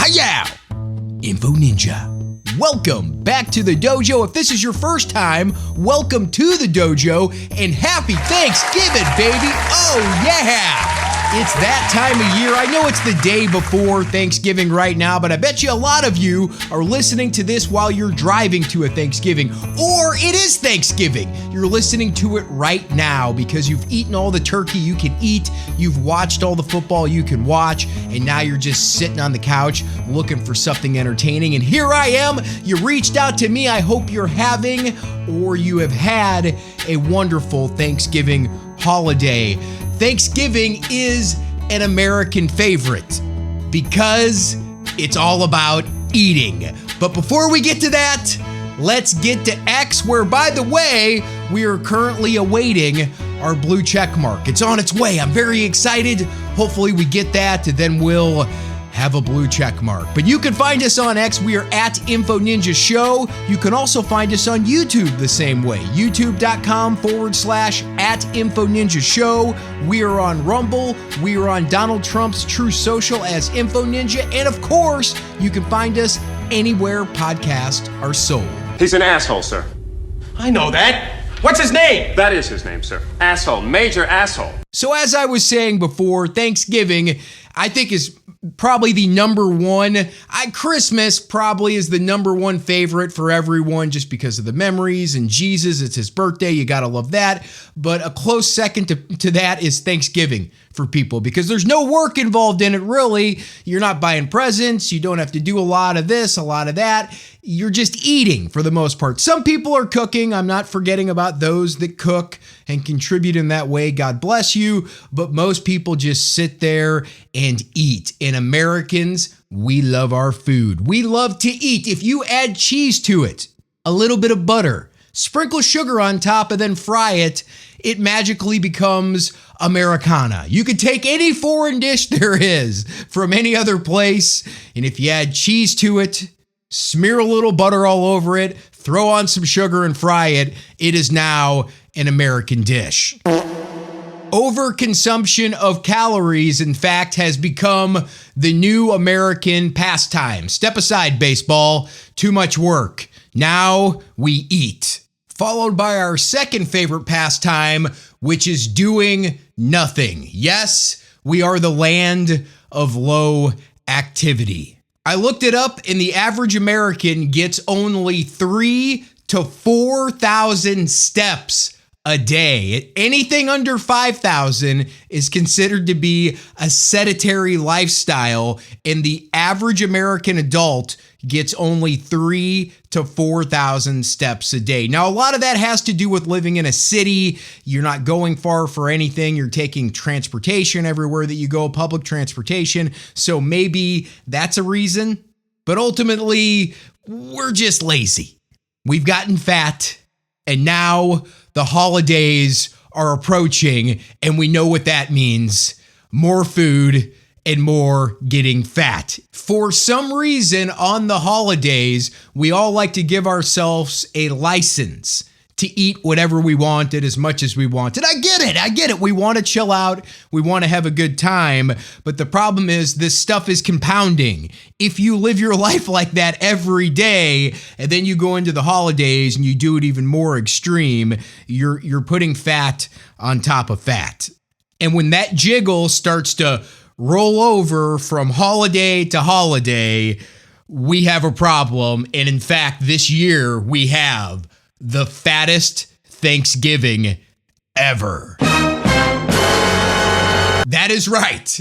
Hiya! Info Ninja. Welcome back to the dojo. If this is your first time, welcome to the dojo and happy Thanksgiving, baby. Oh, yeah. It's that time of year. I know it's the day before Thanksgiving right now, but I bet you a lot of you are listening to this while you're driving to a Thanksgiving, or it is Thanksgiving. You're listening to it right now because you've eaten all the turkey you can eat, you've watched all the football you can watch, and now you're just sitting on the couch looking for something entertaining. And here I am. You reached out to me. I hope you're having or you have had a wonderful Thanksgiving holiday. Thanksgiving is an American favorite because it's all about eating. But before we get to that, let's get to X, where, by the way, we are currently awaiting our blue check mark. It's on its way. I'm very excited. Hopefully we get that, and then we'll have a blue check mark. But you can find us on X. We are at Info Ninja Show. You can also find us on YouTube the same way. YouTube.com/at Info Ninja Show. We are on Rumble. We are on Donald Trump's True Social as Info Ninja. And of course, you can find us anywhere podcasts are sold. He's an asshole, sir. I know that. What's his name? That is his name, sir. Asshole. Major asshole. So as I was saying before, Thanksgiving, I think, is probably the number one. Christmas probably is the number one favorite for everyone just because of the memories and Jesus. It's his birthday. You got to love that. But a close second to that is Thanksgiving for people because there's no work involved in it, really. You're not buying presents. You don't have to do a lot of this, a lot of that. You're just eating for the most part. Some people are cooking. I'm not forgetting about those that cook and contribute in that way. God bless you. But most people just sit there and eat. And Americans, we love our food. We love to eat. If you add cheese to it, a little bit of butter, sprinkle sugar on top, and then fry it, it magically becomes Americana. You could take any foreign dish there is from any other place, and if you add cheese to it, smear a little butter all over it, throw on some sugar and fry it, it is now an American dish. Overconsumption of calories, in fact, has become the new American pastime. Step aside, baseball. Too much work. Now we eat. Followed by our second favorite pastime, which is doing nothing. Yes, we are the land of low activity. I looked it up, and the average American gets only 3,000 to 4,000 steps a day. Anything under 5,000 is considered to be a sedentary lifestyle, and the average American adult gets only 3,000 to 4,000 steps a day. Now, a lot of that has to do with living in a city. You're not going far for anything. You're taking transportation everywhere that you go, public transportation. So maybe that's a reason. But ultimately, we're just lazy. We've gotten fat, and now the holidays are approaching, and we know what that means. More food and more getting fat. For some reason, on the holidays, we all like to give ourselves a license to eat whatever we wanted as much as we wanted. I get it. We want to chill out. We want to have a good time. But the problem is this stuff is compounding. If you live your life like that every day, and then you go into the holidays and you do it even more extreme, you're putting fat on top of fat. And when that jiggle starts to roll over from holiday to holiday, we have a problem. And in fact, this year we have the fattest Thanksgiving ever. That is right.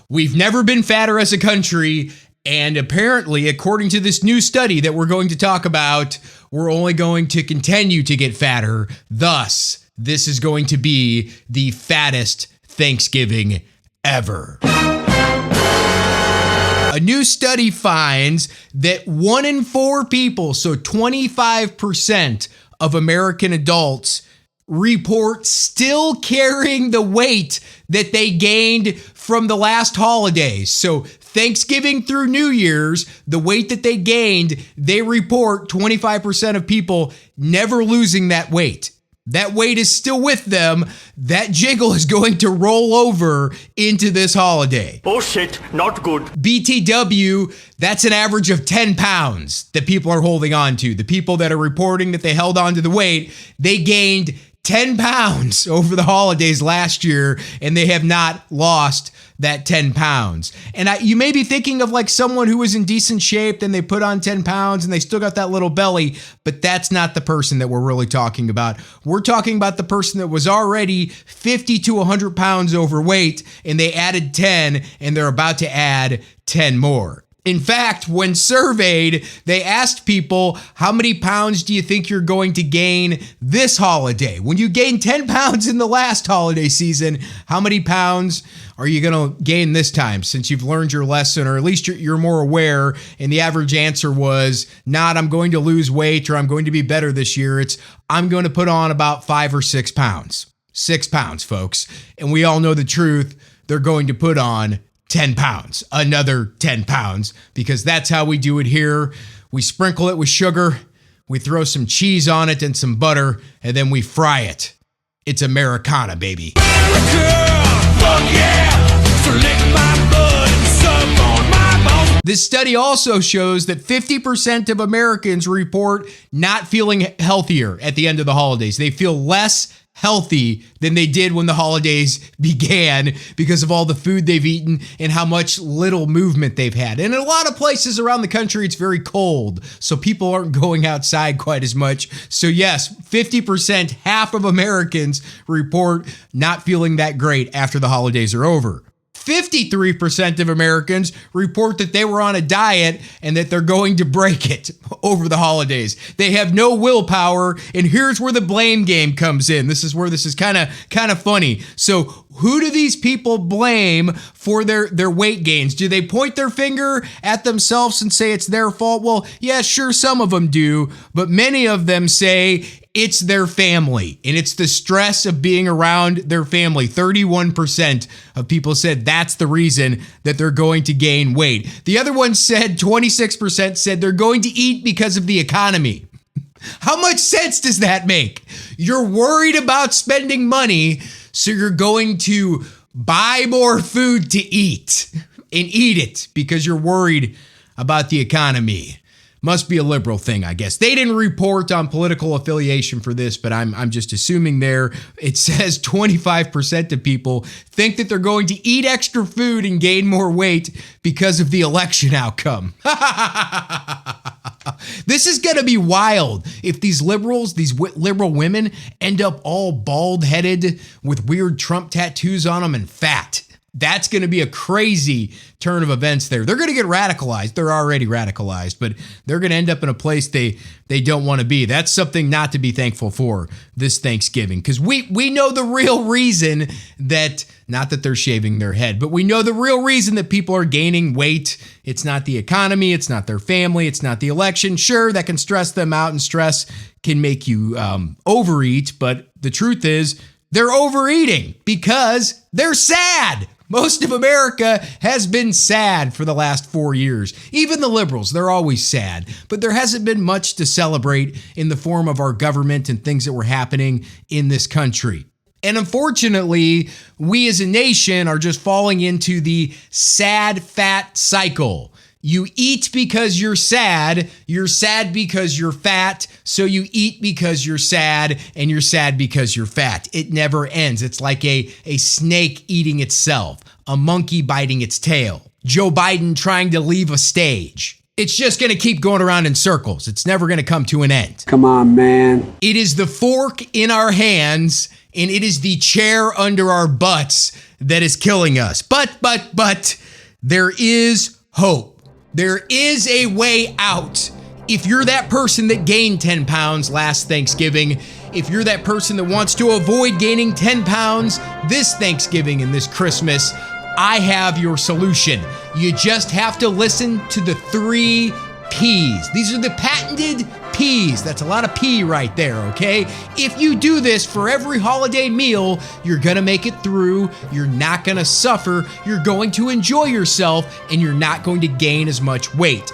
We've never been fatter as a country, and apparently, according to this new study that we're going to talk about, we're only going to continue to get fatter. Thus, this is going to be the fattest Thanksgiving ever. A new study finds that 1 in 4 people, so 25% of American adults, report still carrying the weight that they gained from the last holidays. So Thanksgiving through New Year's, the weight that they gained, they report 25% of people never losing that weight. That weight is still with them. That jiggle is going to roll over into this holiday. Oh shit, not good. BTW, that's an average of 10 pounds that people are holding on to. The people that are reporting that they held on to the weight, they gained 10 pounds over the holidays last year, and they have not lost that 10 pounds. And you may be thinking of like someone who was in decent shape, then they put on 10 pounds and they still got that little belly, but that's not the person that we're really talking about. We're talking about the person that was already 50 to 100 pounds overweight, and they added 10, and they're about to add 10 more. In fact, when surveyed, they asked people, how many pounds do you think you're going to gain this holiday? When you gained 10 pounds in the last holiday season, how many pounds are you going to gain this time since you've learned your lesson, or at least you're more aware? And the average answer was not, I'm going to lose weight or I'm going to be better this year. It's, I'm going to put on about 5 or 6 pounds. 6 pounds, folks. And we all know the truth. They're going to put on 10 pounds, another 10 pounds, because that's how we do it here. We sprinkle it with sugar, we throw some cheese on it and some butter, and then we fry it. It's Americana, baby. This study also shows that 50% of Americans report not feeling healthier at the end of the holidays. They feel less healthy than they did when the holidays began because of all the food they've eaten and how much little movement they've had. And in a lot of places around the country, it's very cold, so people aren't going outside quite as much. So yes, 50%, half of Americans report not feeling that great after the holidays are over. 53% of Americans report that they were on a diet and that they're going to break it over the holidays. They have no willpower, and here's where the blame game comes in. This is where this is kind of funny. So who do these people blame for their weight gains? Do they point their finger at themselves and say it's their fault? Well, yeah, sure, some of them do, but many of them say it's their family, and it's the stress of being around their family. 31% of people said that's the reason that they're going to gain weight. The other one said, 26% said they're going to eat because of the economy. How much sense does that make? You're worried about spending money, so you're going to buy more food to eat and eat it because you're worried about the economy. Must be a liberal thing, I guess. They didn't report on political affiliation for this, but I'm just assuming there. It says 25% of people think that they're going to eat extra food and gain more weight because of the election outcome. This is going to be wild if these liberals, these liberal women, end up all bald-headed with weird Trump tattoos on them and fat. That's going to be a crazy turn of events there. They're going to get radicalized. They're already radicalized, but they're going to end up in a place they don't want to be. That's something not to be thankful for this Thanksgiving, because we know the real reason that, not that they're shaving their head, but we know the real reason that people are gaining weight. It's not the economy. It's not their family. It's not the election. Sure, that can stress them out, and stress can make you overeat, but the truth is they're overeating because they're sad. Most of America has been sad for the last 4 years. Even the liberals, they're always sad. But there hasn't been much to celebrate in the form of our government and things that were happening in this country. And unfortunately, we as a nation are just falling into the sad fat cycle. You eat because you're sad because you're fat, so you eat because you're sad, and you're sad because you're fat. It never ends. It's like a snake eating itself, a monkey biting its tail, Joe Biden trying to leave a stage. It's just going to keep going around in circles. It's never going to come to an end. Come on, man. It is the fork in our hands, and it is the chair under our butts that is killing us. But, there is hope. There is a way out. If you're that person that gained 10 pounds last Thanksgiving, if you're that person that wants to avoid gaining 10 pounds this Thanksgiving and this Christmas, I have your solution. You just have to listen to the 3 P's. These are the patented P's. That's a lot of P right there, okay? If you do this for every holiday meal, you're gonna make it through, you're not gonna suffer, you're going to enjoy yourself, and you're not going to gain as much weight.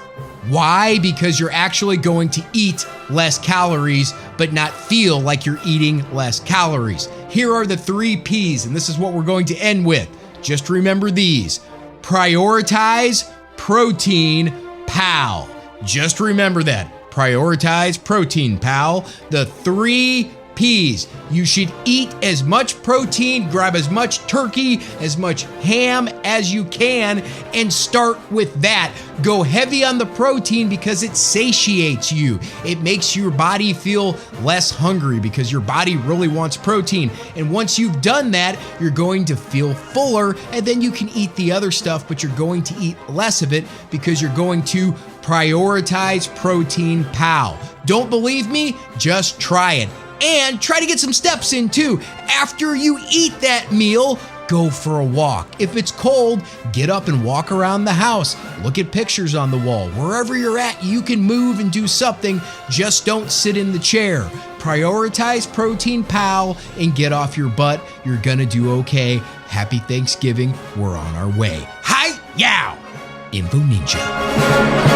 Why? Because you're actually going to eat less calories, but not feel like you're eating less calories. Here are the 3 P's, and this is what we're going to end with. Just remember these. Prioritize protein, pal. Just remember that. Prioritize protein, pal. The 3 P's. You should eat as much protein, grab as much turkey, as much ham as you can, and start with that. Go heavy on the protein because it satiates you. It makes your body feel less hungry because your body really wants protein. And once you've done that, you're going to feel fuller, and then you can eat the other stuff, but you're going to eat less of it because you're going to prioritize protein, pal. Don't believe me? Just try it. And try to get some steps in too. After you eat that meal, go for a walk. If it's cold, get up and walk around the house. Look at pictures on the wall. Wherever you're at, you can move and do something. Just don't sit in the chair. Prioritize protein, pal, and get off your butt. You're gonna do okay. Happy Thanksgiving. We're on our way. Hi, yow! Info Ninja.